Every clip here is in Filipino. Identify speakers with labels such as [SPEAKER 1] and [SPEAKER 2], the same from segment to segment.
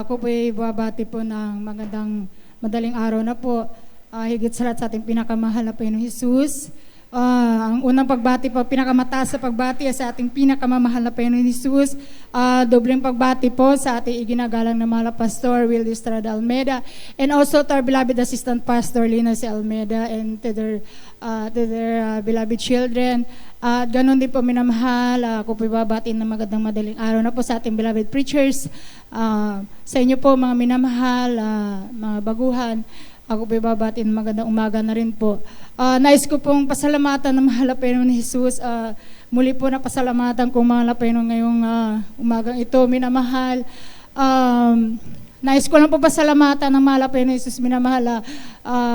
[SPEAKER 1] Ako po ay babati po ng magandang madaling araw na po. Higit sa lahat sa ating pinakamahal na Panginoong Hesus. Ang unang pagbati po, pinakamataas sa pagbati sa ating pinakamamahal na Panginoong Hesus. Dobleng pagbati po sa ating iginagalang na mahal na Pastor Will Estrada Almeida, and also to our beloved Assistant Pastor Lina C. Almeida, and to their beloved children. At ganun din po minamahal, ako po babatiin ng magandang madaling araw na po sa ating beloved preachers. Sa inyo po mga minamahal, mga baguhan, ako po babatiin ng magandang umaga na rin po. Nais ko pong pasalamatan ng mahal na Panginoon Jesus. Muli po na pasalamatan kong mahal na Panginoon ngayong umagang ito, minamahal. Nais ko lang po pasalamatan ng mahal na Panginoon Jesus, minamahal.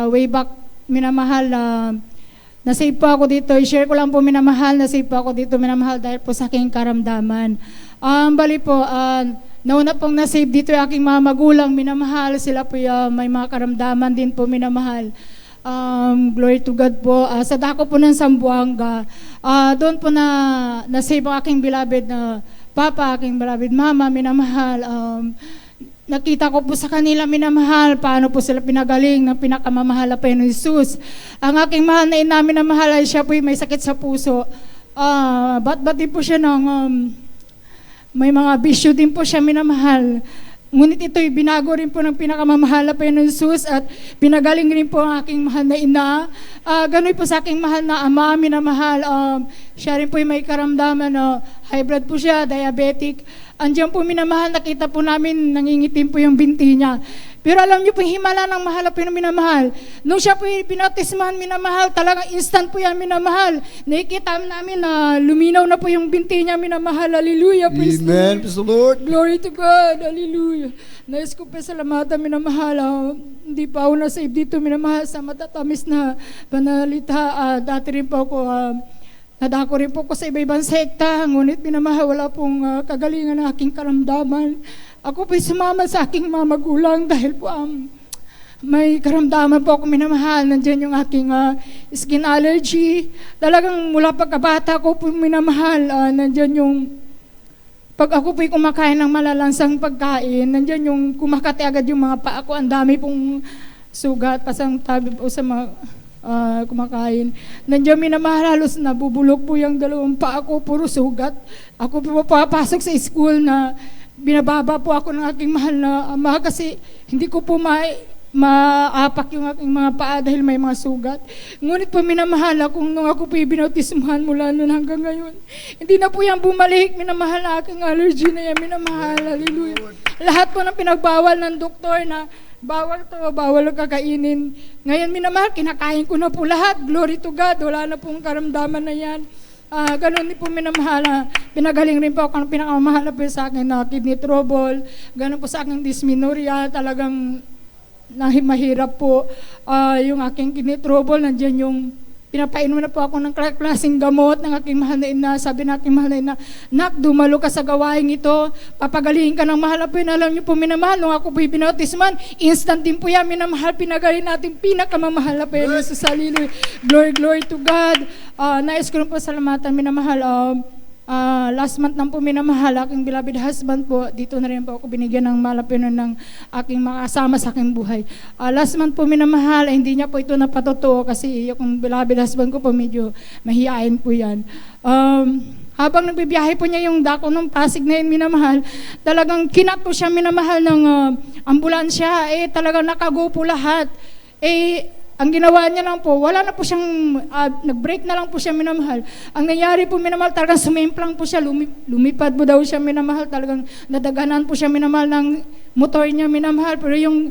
[SPEAKER 1] Way back, minamahal, nasave po ako dito. I-share ko lang po minamahal, nasave po ako dito minamahal dahil po sa aking karamdaman. Bali po, nauna pong nasave dito yung aking mga magulang, minamahal. Sila po may mga karamdaman din po, minamahal. Glory to God po. Sa dako po ng Zamboanga, doon po nasave ang aking beloved na papa, aking beloved mama, minamahal. Nakita ko po sa kanila, minamahal, paano po sila pinagaling ng pinakamamahal na Panginoon Jesus. Ang aking mahal na ina, minamahal, ay siya po may sakit sa puso. Bat din po siya ng, may mga bisyo din po siya, minamahal. Ngunit ito'y binago rin po ng pinakamamahal na Panginoon Jesus at pinagaling rin po ang aking mahal na ina. Gano'n po sa aking mahal na ama, minamahal. Siya rin po may karamdaman, high blood po siya, diabetic. Andiyan po minamahal, nakita po namin, nangingitim po yung binti niya. Pero alam niyo po, himala ng mahal na minamahal. Nung siya po pinautismahan, minamahal, talagang instant po yan, minamahal. Nakikita namin na luminaw na po yung binti niya, minamahal. Hallelujah.
[SPEAKER 2] Amen. Praise the Lord.
[SPEAKER 1] Glory to God. Hallelujah. Nais ko pa salamatan, minamahal. Hindi pa ako na-save dito, minamahal, sa matatamis na panalita. Dati rin po ako, nadako rin po ko sa iba-ibang sekta, ngunit minamahal, wala pong kagalingan ng aking karamdaman. Ako po'y sumama sa aking mga magulang dahil po may karamdaman po ako, minamahal. Nandiyan yung aking skin allergy. Talagang mula pagkabata ko po, minamahal. Nandiyan yung pag ako po'y kumakain ng malalansang pagkain, nandiyan yung kumakati agad yung mga paa ko. Ang dami pong sugat, pasang tabi po sa mga kumakain. Nandiyan minamahal, halos nabubulok po yung dalawang paa ko, puro sugat. Ako po papasok sa school na binababa po ako ng aking mahal na ama kasi hindi ko po maapak yung aking mga paa dahil may mga sugat. Ngunit po minamahal, kung nung ako po ibinautismuhan mula noon hanggang ngayon, hindi na po yan bumalik, minamahal na aking allergy na yan, minamahal. Hallelujah. Lahat po ng pinagbawal ng doktor na bawal to, bawal kakainin. Ngayon minamahal, kinakain ko na po lahat. Glory to God, wala na pong karamdaman na yan. Ganun din po minamahal. Pinagaling rin po ako ng pinakamahal po sa akin na kidney trouble. Ganun po sa akin dysmenorrhea. Talagang mahirap po yung aking kidney trouble. Nandiyan yung pinapainom na po ako ng klaseng gamot ng aking mahal na ina. Sabi ng aking mahal na ina, nak, dumalo ka sa gawain ito, papagalihin ka ng mahal na po. Alam niyo po minamahal, nung ako po ibinautisman, instant din po yan, minamahal, pinagaling natin pinakamamahal na po yun sa salilo. Glory, glory to God. Nais ko rin po salamatan, minamahal. Last month nang po minamahal, aking beloved husband po, dito na rin po ako binigyan ng malapinan ng aking mga kasama sa aking buhay. Last month po minamahal, hindi niya po ito napatotoo kasi yung beloved husband ko po medyo mahihain po yan. Habang nagbibiyahe po niya yung dako ng Pasig na yun, minamahal, talagang kinat po siya, minamahal, ng ambulansya, talagang nakago po lahat. Ang ginawa niya lang po, wala na po siyang, nag-break na lang po siya, minamahal. Ang nangyari po, minamahal, talagang sumimplang po siya, lumipad po daw siya, minamahal, talagang nadaganan po siya, minamahal, ng motor niya, minamahal. Pero yung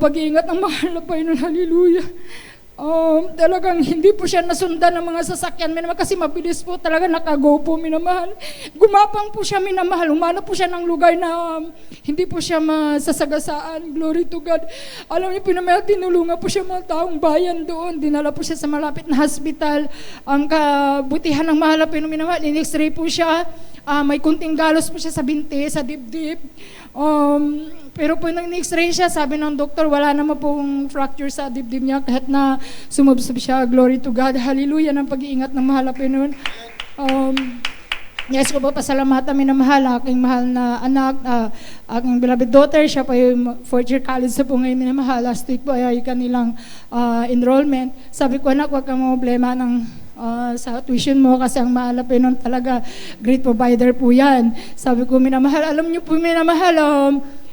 [SPEAKER 1] pag-iingat ng mahal na Panginoon, hallelujah. Talagang hindi po siya nasundan ng mga sasakyan, minamahal, kasi mabilis po, talaga nakago po, minamahal. Gumapang po siya, minamahal, umano po siya ng lugar na hindi po siya masasagasaan. Glory to God. Alam niyo, pinamahal, tinulungan po siya mga taong bayan doon, dinala po siya sa malapit na hospital. Ang kabutihan ng mahal na minamahal, in-x-ray po siya, may kunting galos po siya sa binti, sa dibdib. Pero po nang x-ray siya, sabi ng doktor, wala naman pong fracture sa dibdib niya kahit na sumubsob siya. Glory to God. Hallelujah ng pag-iingat ng mahal na Panginoon. Yes ko po pasalamatan, minamahal, aking mahal na anak, aking beloved daughter, siya po yung fourth year college sa po ngayon, minamahal. Last week po ay kanilang enrollment. Sabi ko, anak, huwag kang problema ng sa tuition mo kasi ang mahal po nun talaga, great provider po yan. Sabi ko, minamahal, alam niyo po, minamahal,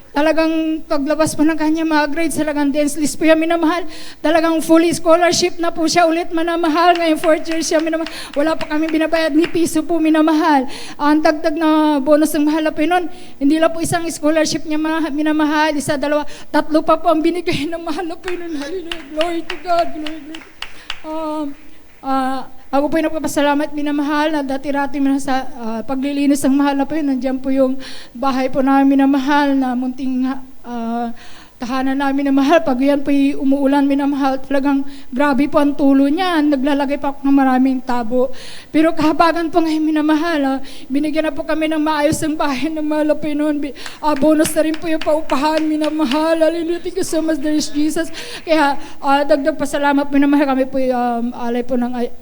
[SPEAKER 1] talagang paglabas po ng kanya mga grades, talagang dance list po yan, minamahal. Talagang fully scholarship na po siya ulit, minamahal. Ngayon, fourth year siya, minamahal. Wala pa kami binabayad ni piso po, minamahal. Ang dagdag na bonus ng mahal po nun, hindi lang po isang scholarship niya minamahal, isa, dalawa, tatlo pa po ang binigay ng mahal po nun. Hallelujah, glory to God, glory to God. Ako po yung nagpapasalamat, minamahal, na dati-rati sa paglilinis ng mahal na po yun. Nandiyan po yung bahay po namin minamahal, na munting tahanan namin minamahal. Pag yan po umuulan, minamahal, talagang grabe po ang tulo niya. Naglalagay pa ako ng maraming tabo. Pero kahabagan po ngayon, minamahal, binigyan na po kami ng maayos ng bahay ng mahal po yun. Bonus na rin po yung paupahan, minamahal. Hallelujah, thank you so much, there is Jesus. Kaya dagdag pasalamat, minamahal, kami po alay po ng wait